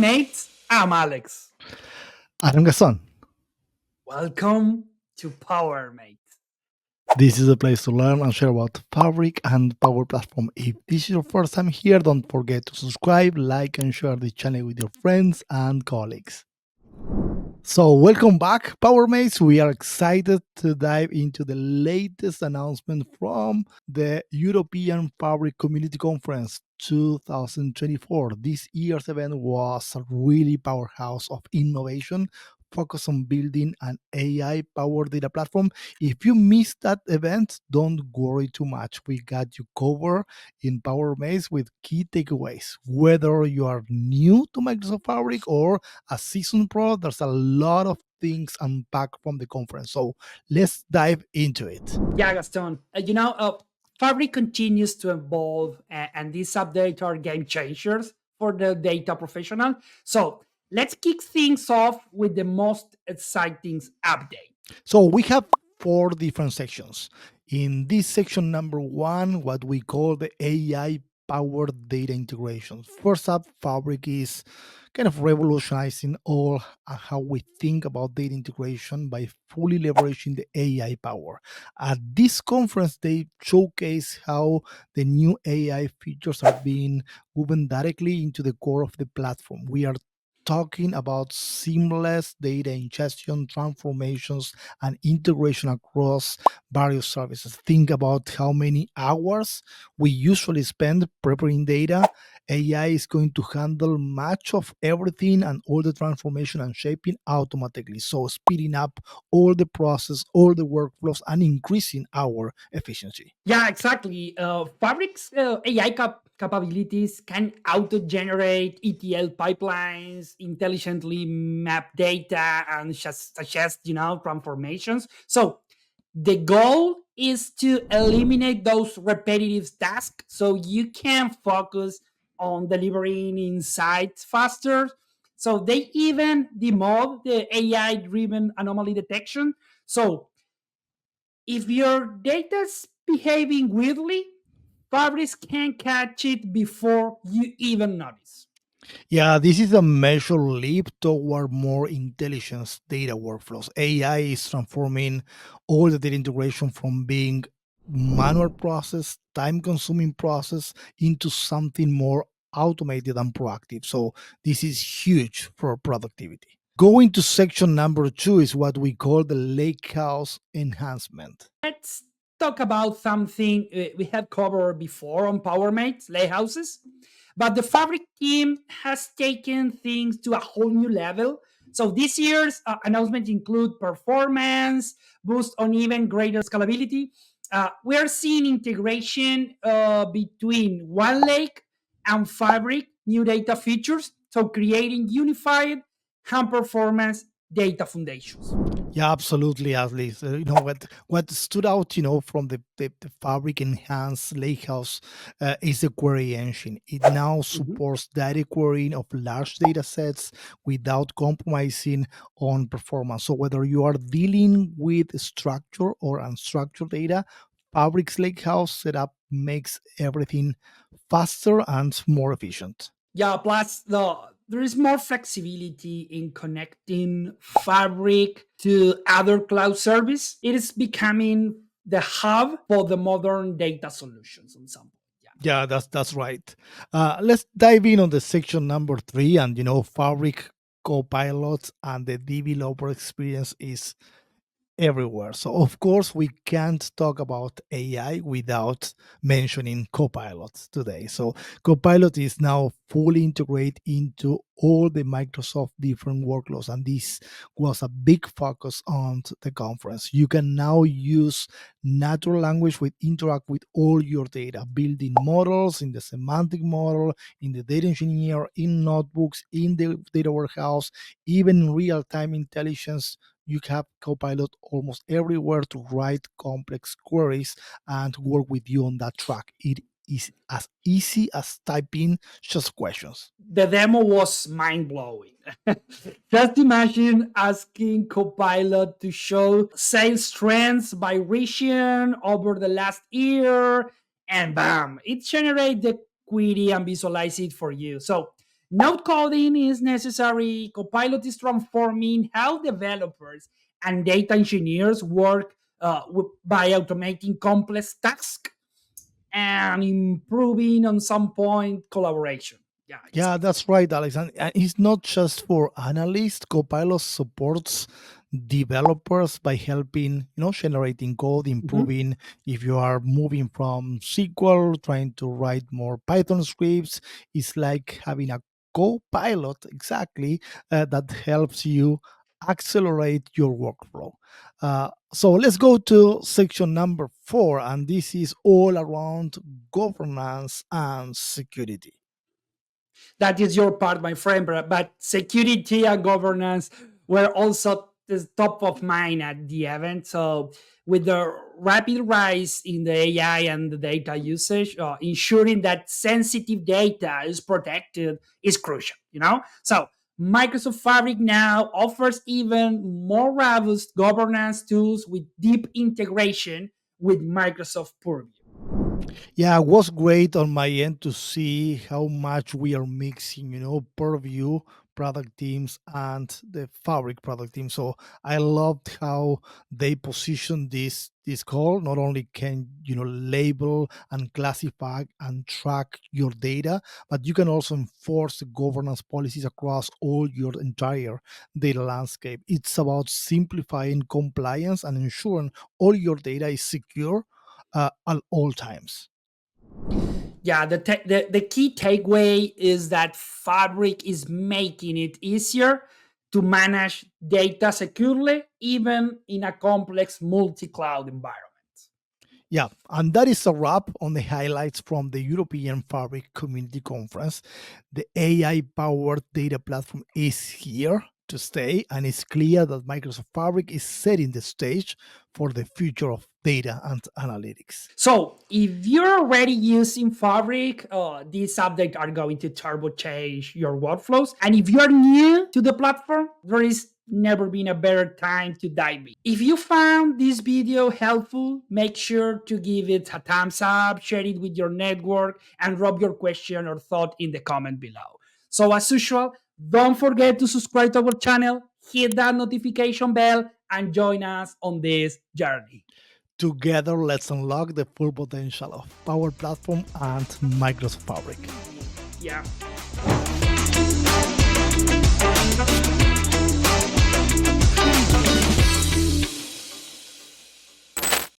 mates. I'm Alex. Adam Gasson. Welcome to Power Mate. This is a place to learn and share about Fabric and Power Platform. If this is your first time here, don't forget to subscribe, like, and share the channel with your friends and colleagues. So, welcome back, Power Mates. We are excited to dive into the latest announcement from the European Fabric Community Conference 2024. This year's event was a really powerhouse of innovation focused on building an AI powered data platform. If you missed that event, don't worry too much. We got you covered in Power Maze with key takeaways. Whether you are new to Microsoft Fabric or a seasoned pro, there's a lot of things unpacked from the conference. So let's dive into it. Yeah, Gaston. Fabric continues to evolve, and these updates are game changers for the data professional. So let's kick things off with the most exciting update. So we have four different sections. In this section number one, what we call the AI powered data integration. First up, Fabric is kind of revolutionizing all how we think about data integration by fully leveraging the AI power. At this conference, they showcase how the new AI features are being woven directly into the core of the platform. We are talking about seamless data ingestion, transformations, and integration across various services. Think about how many hours we usually spend preparing data. AI is going to handle much of everything and all the transformation and shaping automatically. So, speeding up all the process, all the workflows, and increasing our efficiency. Yeah, exactly. Fabric's AI capabilities can auto-generate ETL pipelines, intelligently map data, and suggest transformations. So the goal is to eliminate those repetitive tasks, so you can focus on delivering insights faster. So they even demoed the AI-driven anomaly detection. So if your data's behaving weirdly, Fabrics can catch it before you even notice. Yeah, this is a major leap toward more intelligence data workflows. AI is transforming all the data integration from being manual process, time consuming process into something more automated and proactive. So this is huge for productivity. Going to section number two is what we call the Lakehouse Enhancement. Let's talk about something we have covered before on PowerMates, layhouses. But the Fabric team has taken things to a whole new level. So this year's announcements include performance, boost on even greater scalability. We are seeing integration between One Lake and Fabric, new data features. So creating unified and performance data foundations. Yeah, absolutely, Ashley. So, what stood out, from the Fabric Enhanced Lakehouse is the query engine. It now Mhm. supports data querying of large data sets without compromising on performance. So whether you are dealing with structured or unstructured data, Fabric's Lakehouse setup makes everything faster and more efficient. Yeah, plus there is more flexibility in connecting Fabric to other cloud service. It is becoming the hub for the modern data solutions on some point. Yeah. Yeah, that's right. Let's dive in on the section number three, and Fabric Copilot and the developer experience is everywhere. So, of course, we can't talk about AI without mentioning Copilot today. So, Copilot is now fully integrated into all the Microsoft different workloads, and this was a big focus on the conference. You can now use natural language with interact with all your data, building models in the semantic model, in the data engineer, in notebooks, in the data warehouse, even real-time intelligence. You have Copilot almost everywhere to write complex queries and work with you on that track. It is as easy as typing just questions. The demo was mind blowing. Just imagine asking Copilot to show sales trends by region over the last year, and bam, it generates the query and visualize it for you. So No coding is necessary. Copilot is transforming how developers and data engineers work by automating complex tasks and improving on some point collaboration. Yeah, it's Yeah, that's right, Alex. And it's not just for analysts. Copilot supports developers by helping, generating code, mhm. improving if you are moving from SQL, trying to write more Python scripts. It's like having a Copilot, exactly, that helps you accelerate your workflow. So let's go to section number 4, and this is all around governance and security. That is your part, my friend. But security and governance were also the top of mind at the event. So, with the rapid rise in the AI and the data usage, ensuring that sensitive data is protected is crucial. So Microsoft Fabric now offers even more robust governance tools with deep integration with Microsoft Purview. Yeah, it was great on my end to see how much we are mixing, Purview product teams and the Fabric product team. So I loved how they positioned this call. Not only can label and classify and track your data, but you can also enforce the governance policies across all your entire data landscape. It's about simplifying compliance and ensuring all your data is secure at all times. Yeah, the key takeaway is that Fabric is making it easier to manage data securely, even in a complex multi-cloud environment. Yeah, and that is a wrap on the highlights from the European Fabric Community Conference. The AI powered data platform is here to stay, and it's clear that Microsoft Fabric is setting the stage for the future of data and analytics. So if you're already using Fabric, these updates are going to turbo change your workflows. And if you're new to the platform, there is never been a better time to dive in. If you found this video helpful, make sure to give it a thumbs up, share it with your network, and drop your question or thought in the comment below. So as usual, don't forget to subscribe to our channel, hit that notification bell, and join us on this journey. Together, let's unlock the full potential of Power Platform and Microsoft Fabric. Yeah.